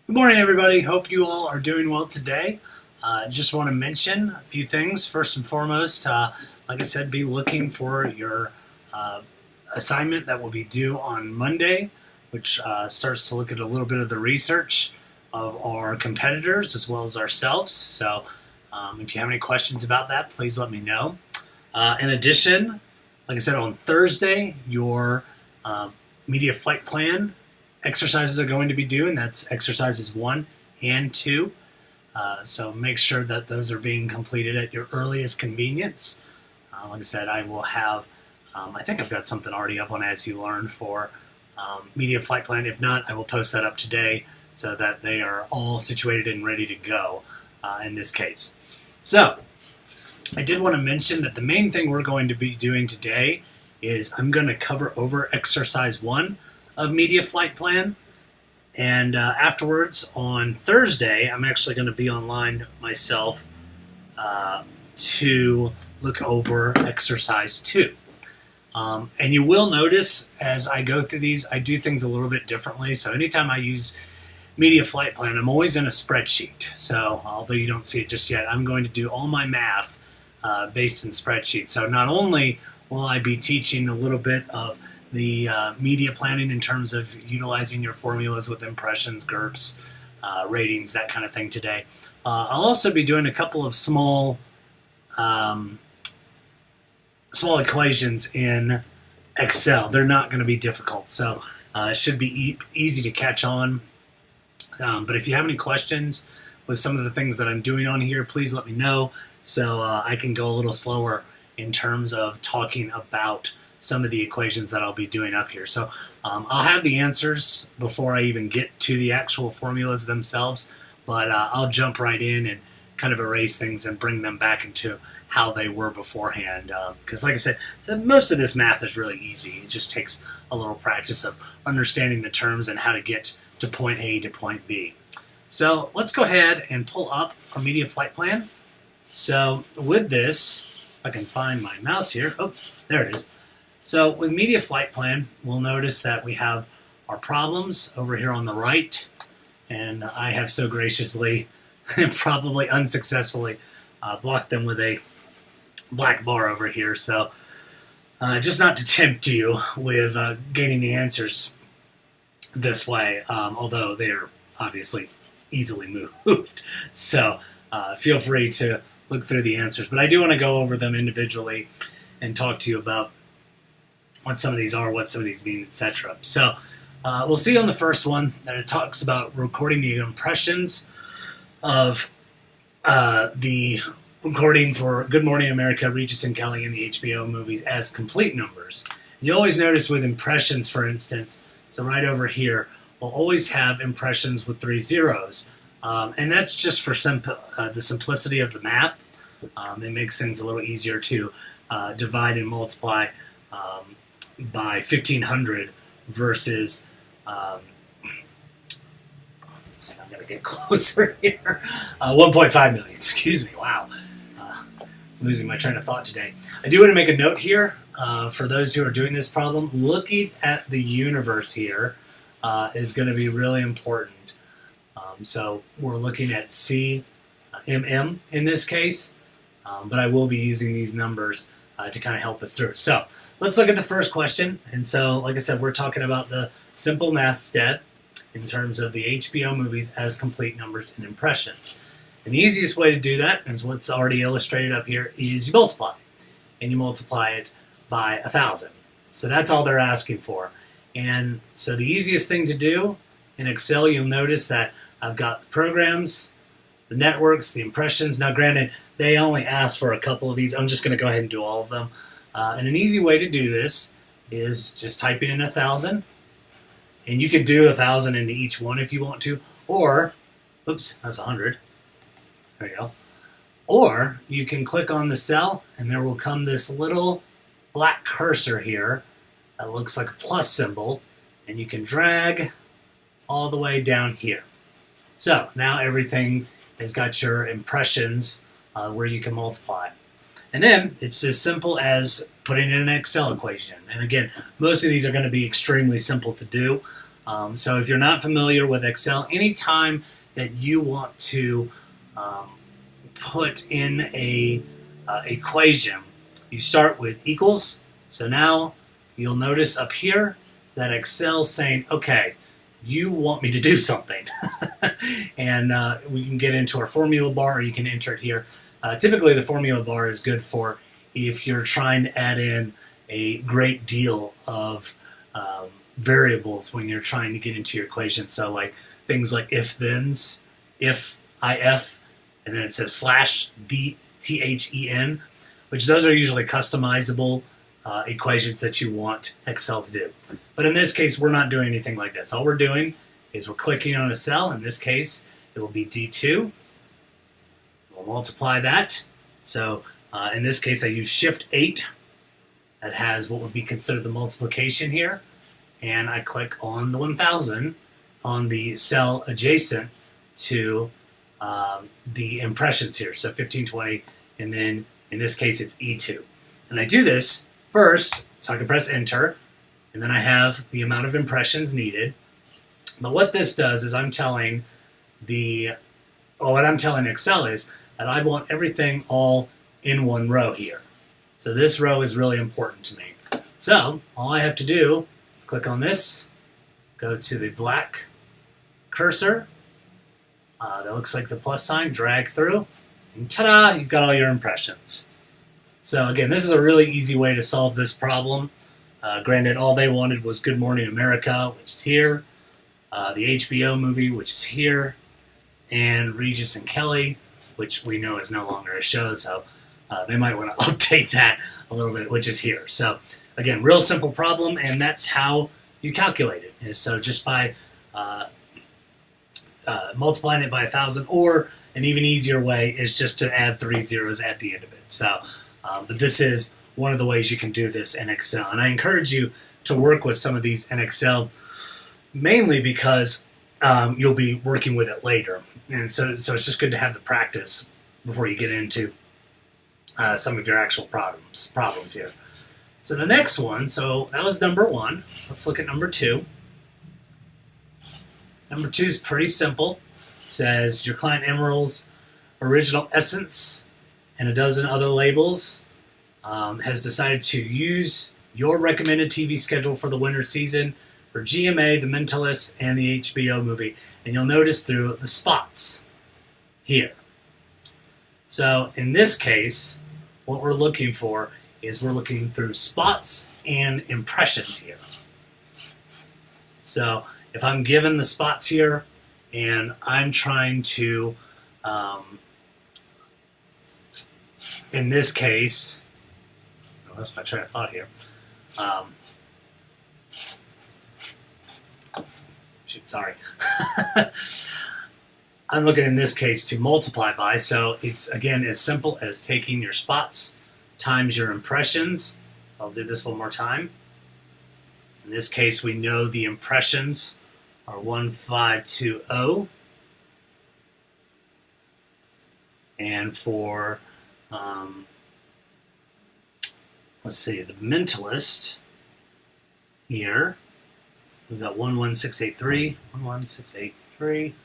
Good morning, everybody. Hope you all are doing well today. Just want to mention a few things. First and foremost, like I said, be looking for your assignment that will be due on Monday, which starts to look at a little bit of the research of our competitors as well as ourselves. So if you have any questions about that, please let me know. In addition, like I said, on Thursday, your media flight plan exercises are going to be due, and that's exercises 1 and 2. So make sure that those are being completed at your earliest convenience. Like I said, I will have, I think I've got something already up on As You Learn for media flight plan. If not, I will post that up today so that they are all situated and ready to go in this case. So I did want to mention that the main thing we're going to be doing today is I'm going to cover over exercise 1 of media flight plan, and afterwards on Thursday I'm actually going to be online myself to look over exercise 2. And you will notice as I go through these, I do things a little bit differently. So anytime I use media flight plan, I'm always in a spreadsheet. So although you don't see it just yet, I'm going to do all my math based in spreadsheets. So not only will I be teaching a little bit of the media planning in terms of utilizing your formulas with impressions, GURPS, ratings, that kind of thing today. I'll also be doing a couple of small equations in Excel. They're not going to be difficult, so it should be easy to catch on. But if you have any questions with some of the things that I'm doing on here, please let me know so I can go a little slower in terms of talking about some of the equations that I'll be doing up here. So I'll have the answers before I even get to the actual formulas themselves, but I'll jump right in and kind of erase things and bring them back into how they were beforehand. Because like I said, most of this math is really easy. It just takes a little practice of understanding the terms and how to get to point A to point B. So let's go ahead and pull up our media flight plan. So with this, if I can find my mouse here. Oh, there it is. So with media flight plan, we'll notice that we have our problems over here on the right, and I have so graciously and probably unsuccessfully blocked them with a black bar over here. So just not to tempt you with gaining the answers this way, although they are obviously easily moved. So feel free to look through the answers, but I do want to go over them individually and talk to you about what some of these are, what some of these mean, etc. So we'll see on the first one that it talks about recording the impressions of the recording for Good Morning America, Regis and Kelly, and the HBO movies as complete numbers. You always notice with impressions, for instance, so right over here, we'll always have impressions with 3 zeros. And that's just for the simplicity of the math. It makes things a little easier to divide and multiply by 1,500 versus, I'm going to get closer here, 1.5 million, excuse me, wow. Losing my train of thought today. I do want to make a note here for those who are doing this problem. Looking at the universe here is going to be really important. So we're looking at CMM in this case, but I will be using these numbers to kind of help us through. So let's look at the first question. And so, like I said, we're talking about the simple math step in terms of the HBO movies as complete numbers and impressions. And the easiest way to do that is what's already illustrated up here is you multiply. And you multiply it by 1,000. So that's all they're asking for. And so the easiest thing to do in Excel, you'll notice that I've got the programs, the networks, the impressions. Now granted, they only ask for a couple of these. I'm just going to go ahead and do all of them. And an easy way to do this is just typing in 1,000. And you could do 1,000 into each one if you want to. Or, oops, that's 100. There you go. Or you can click on the cell and there will come this little black cursor here that looks like a plus symbol. And you can drag all the way down here. So now everything has got your impressions where you can multiply. And then it's as simple as putting in an Excel equation. And again, most of these are going to be extremely simple to do. So if you're not familiar with Excel, anytime that you want to put in a equation, you start with equals. So now you'll notice up here that Excel's saying, okay, you want me to do something. And we can get into our formula bar, or you can enter it here. Typically the formula bar is good for if you're trying to add in a great deal of variables when you're trying to get into your equation. So like things like if-thens, if, and then it says slash D-T-H-E-N, which those are usually customizable equations that you want Excel to do. But in this case, we're not doing anything like this. All we're doing is we're clicking on a cell. In this case, it will be D2. We'll multiply that. So in this case, I use Shift 8. That has what would be considered the multiplication here. And I click on the 1000 on the cell adjacent to the impressions here. So 1520, and then in this case, it's E2. And I do this first so I can press enter, and then I have the amount of impressions needed. But what this does is I'm telling what I'm telling Excel is that I want everything all in one row here. So this row is really important to me. So all I have to do is click on this, go to the black cursor that looks like the plus sign, drag through, and ta-da, you've got all your impressions. So again, this is a really easy way to solve this problem. Granted, all they wanted was Good Morning America, which is here, the HBO movie, which is here, and Regis and Kelly, which we know is no longer a show, so they might want to update that a little bit, which is here. So again, real simple problem, and that's how you calculate it. Is so just by multiplying it by 1000, or an even easier way is just to add 3 zeros at the end of it. So, but this is one of the ways you can do this in Excel, and I encourage you to work with some of these in Excel, mainly because you'll be working with it later, and so it's just good to have the practice before you get into some of your actual problems here. So the next one, so that was number 1. Let's look at number 2. Number 2 is pretty simple. It says your client Emerald's original essence and a dozen other labels has decided to use your recommended TV schedule for the winter season for GMA, The Mentalist, and the HBO movie. And you'll notice through the spots here. So in this case, what we're looking for is we're looking through spots and impressions here. So if I'm given the spots here and I'm trying to, in this case, I lost my train of thought here. Sorry. I'm looking in this case to multiply by, so it's again as simple as taking your spots times your impressions. I'll do this one more time. In this case, we know the impressions are 1520. And for, let's see, the Mentalist here, we've got 11683, 11683.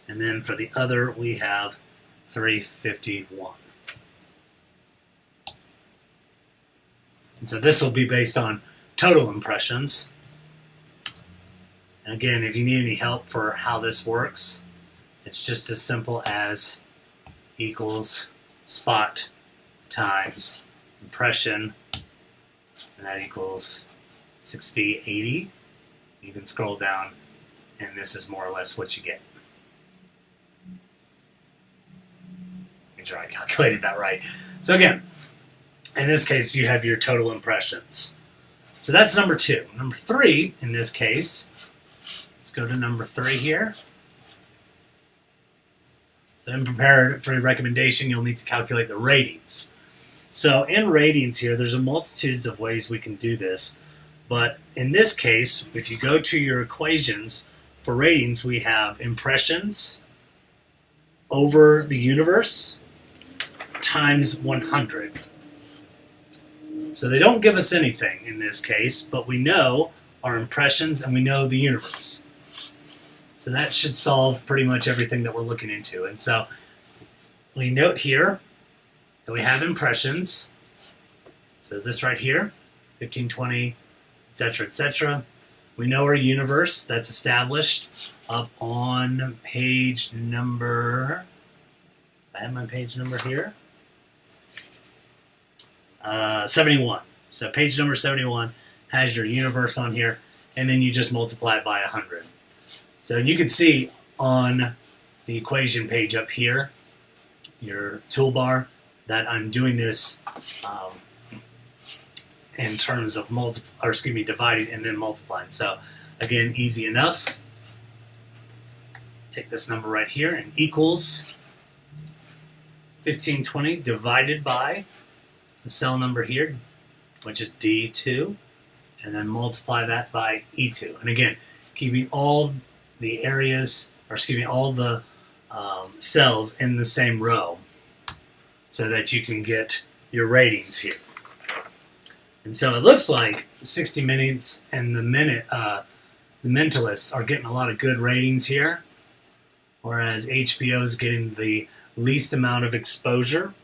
And then for the other, we have 351. And so this will be based on total impressions. And again, if you need any help for how this works, it's just as simple as equals spot times impression, and that equals 6080. You can scroll down, and this is more or less what you get. Make sure I calculated that right. So again, in this case, you have your total impressions. So that's number 2. Number 3, in this case, let's go to number 3 here. So in prepared for your recommendation, you'll need to calculate the ratings. So in ratings here, there's a multitudes of ways we can do this. But in this case, if you go to your equations for ratings, we have impressions over the universe times 100. So they don't give us anything in this case, but we know our impressions and we know the universe. So that should solve pretty much everything that we're looking into. And so we note here that we have impressions. So this right here, 15, 20, etc., etc. We know our universe. That's established up on page number, I have my page number here, 71. So page number 71 has your universe on here, and then you just multiply it by 100. So you can see on the equation page up here, your toolbar, that I'm doing this in terms of dividing and then multiplying. So again, easy enough. Take this number right here and equals 1520 divided by the cell number here, which is D2, and then multiply that by E2. And again, keeping all the areas, or excuse me, all the cells in the same row so that you can get your ratings here. And so it looks like 60 Minutes and the Mentalist are getting a lot of good ratings here, whereas HBO is getting the least amount of exposure.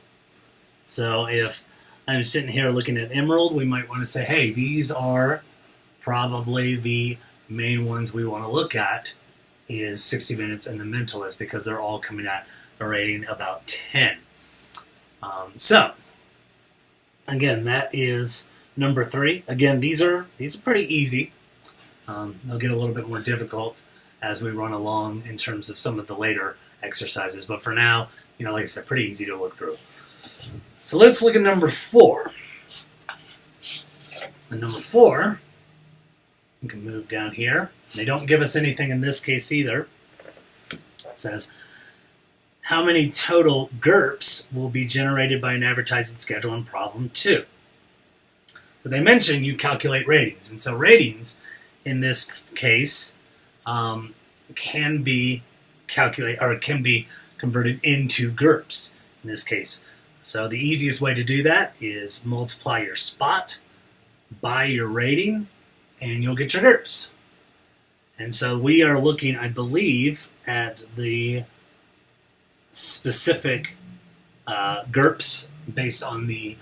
So if I'm sitting here looking at Emerald, we might want to say, hey, these are probably the main ones we want to look at, is 60 Minutes and the Mentalist, because they're all coming at a rating about 10. So again, that is number 3. Again, these are pretty easy. They'll get a little bit more difficult as we run along in terms of some of the later exercises. But for now, like I said, pretty easy to look through. So let's look at number 4. And number 4, we can move down here. They don't give us anything in this case either. It says, how many total GURPS will be generated by an advertising schedule in problem 2? So they mention you calculate ratings. And so ratings, in this case, can be calculated, or can be converted into GURPS in this case. So the easiest way to do that is multiply your spot by your rating, and you'll get your GURPS. And so we are looking, I believe, at the specific GURPS based on the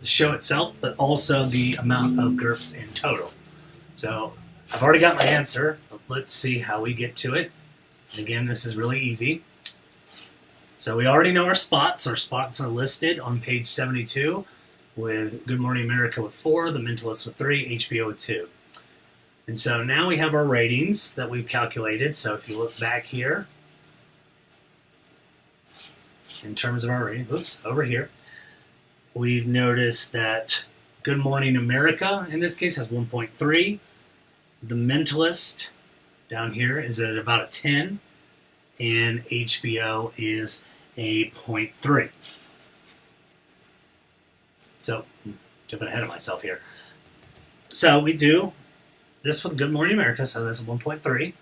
show itself, but also the amount of GURPS in total. So I've already got my answer, but let's see how we get to it. And again, this is really easy. So we already know our spots. Our spots are listed on page 72 with Good Morning America with 4, The Mentalist with 3, HBO with 2. And so now we have our ratings that we've calculated. So if you look back here, in terms of our rating, over here, we've noticed that Good Morning America, in this case, has 1.3. The Mentalist down here is at about a 10. And HBO is a 0.3. So, jumping ahead of myself here. So we do this with Good Morning America, so that's a 1.3.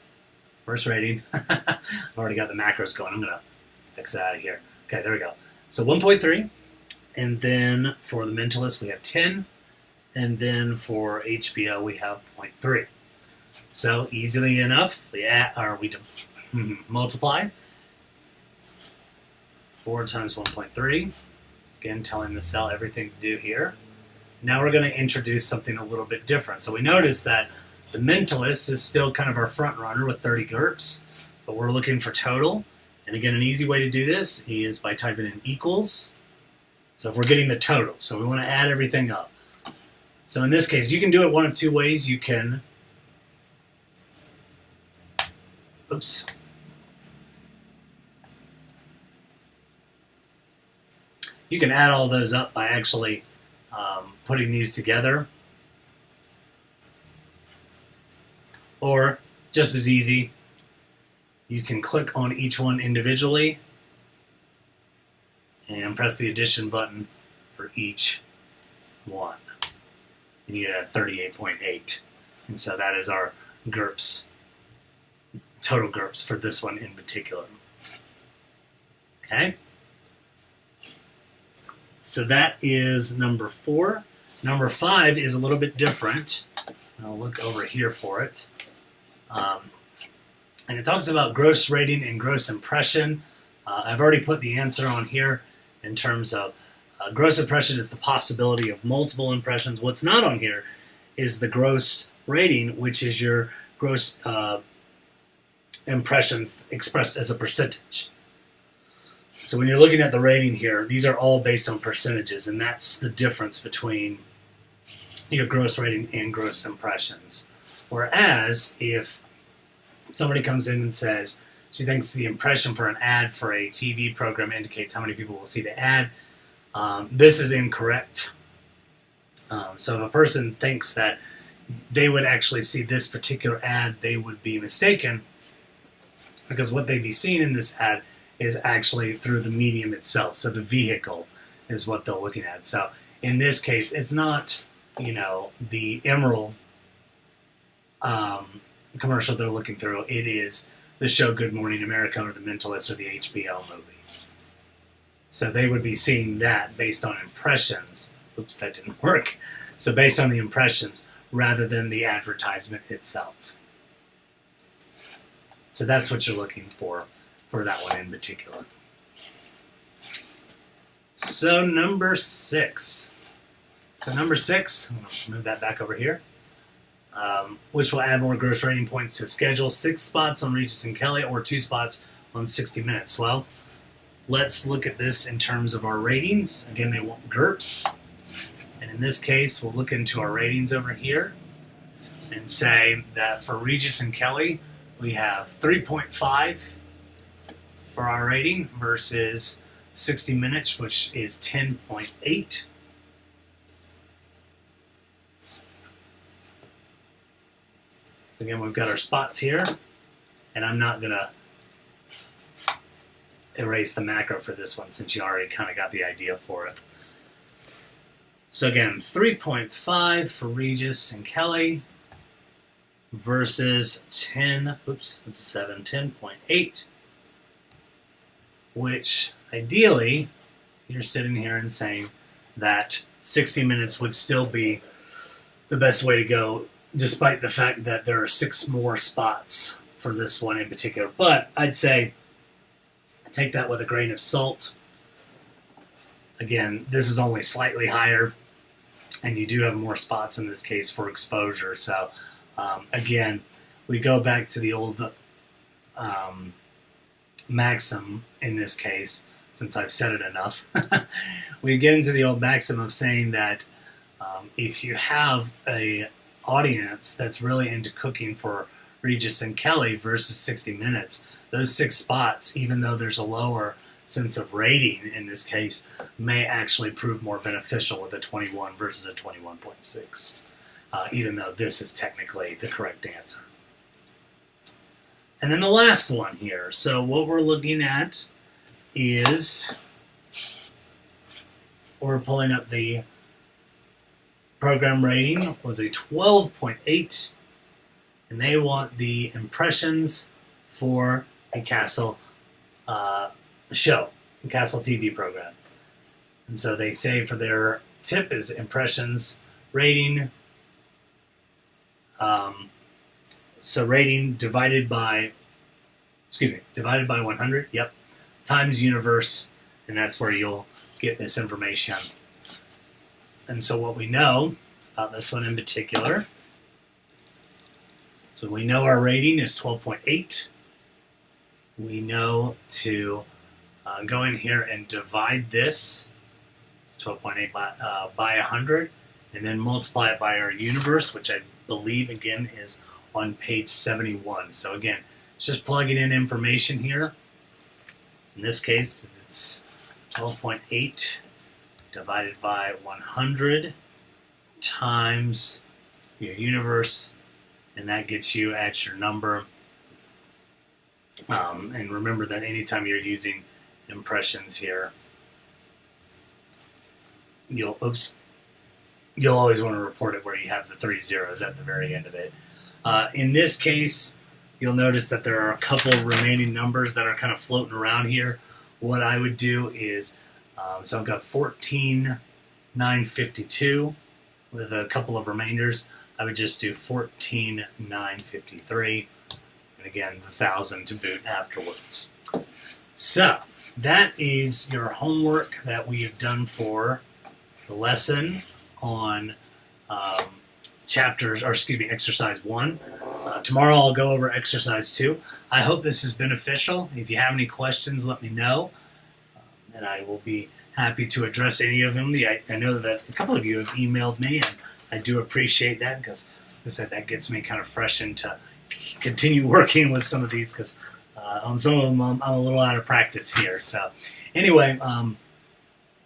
First rating. I've already got the macros going. I'm going to fix it out of here. Okay, there we go. So 1.3. And then for The Mentalist, we have 10. And then for HBO, we have 0.3. So easily enough, we multiply 4 times 1.3. Again, telling the cell everything to do here. Now we're going to introduce something a little bit different. So we notice that the Mentalist is still kind of our front runner with 30 GURPS, but we're looking for total. And again, an easy way to do this is by typing in equals. So if we're getting the total, so we want to add everything up. So in this case, you can do it one of two ways. You can, you can add all those up by actually putting these together. Or, just as easy, you can click on each one individually and press the addition button for each one. And you get 38.8. And so that is our GURPS, total GURPS for this one in particular. Okay? So that is number 4. Number 5 is a little bit different. I'll look over here for it. And it talks about gross rating and gross impression. I've already put the answer on here in terms of gross impression is the possibility of multiple impressions. What's not on here is the gross rating, which is your gross impressions expressed as a percentage. So when you're looking at the rating here, these are all based on percentages, and that's the difference between your gross rating and gross impressions. Whereas if somebody comes in and says she thinks the impression for an ad for a TV program indicates how many people will see the ad, this is incorrect. So if a person thinks that they would actually see this particular ad, they would be mistaken, because what they'd be seeing in this ad is actually through the medium itself. So the vehicle is what they're looking at. So in this case, it's not, the Emerald commercial they're looking through. It is the show Good Morning America or The Mentalist or the HBO movie. So they would be seeing that based on impressions. Oops, that didn't work. So based on the impressions rather than the advertisement itself. So that's what you're looking for that one in particular. So number 6. I'm going to move that back over here. Which will add more gross rating points to a schedule. 6 spots on Regis and Kelly or 2 spots on 60 Minutes. Well, let's look at this in terms of our ratings. Again, they want GURPS. And in this case, we'll look into our ratings over here and say that for Regis and Kelly, we have 3.5 for our rating versus 60 Minutes, which is 10.8. So again, we've got our spots here, and I'm not going to erase the macro for this one since you already kind of got the idea for it. So again, 3.5 for Regis and Kelly versus 10.8, which ideally you're sitting here and saying that 60 Minutes would still be the best way to go, despite the fact that there are 6 more spots for this one in particular. But I'd say take that with a grain of salt. Again, this is only slightly higher, and you do have more spots in this case for exposure. So again, we go back to the old maxim in this case, since I've said it enough. We get into the old maxim of saying that if you have a audience that's really into cooking for Regis and Kelly versus 60 Minutes, those 6 spots, even though there's a lower sense of rating in this case, may actually prove more beneficial with a 21 versus a 21.6, even though this is technically the correct answer. And then the last one here. So what we're looking at is we're pulling up the program rating was a 12.8, and they want the impressions for a Castle show, a Castle TV program. And so they say for their tip is impressions rating. So rating divided by 100, yep, times universe, and that's where you'll get this information. And so what we know about this one in particular, so we know our rating is 12.8. We know to go in here and divide this 12.8 by 100, and then multiply it by our universe, which I believe again is on page 71. So again, it's just plugging in information here. In this case, it's 12.8 divided by 100 times your universe, and that gets you at your number. And remember that anytime you're using impressions here, you'll always want to report it where you have the 3 zeros at the very end of it. In this case, you'll notice that there are a couple remaining numbers that are kind of floating around here. What I would do is So I've got 14,952 with a couple of remainders. I would just do 14,953, and again, the 1,000 to boot afterwards. So that is your homework that we have done for the lesson on exercise 1. Tomorrow I'll go over exercise 2. I hope this is beneficial. If you have any questions, let me know, and I will be happy to address any of them. I know that a couple of you have emailed me, and I do appreciate that, because like I said, that gets me kind of fresh into continue working with some of these, because on some of them I'm a little out of practice here. So anyway,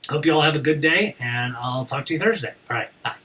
hope you all have a good day, and I'll talk to you Thursday. All right, bye.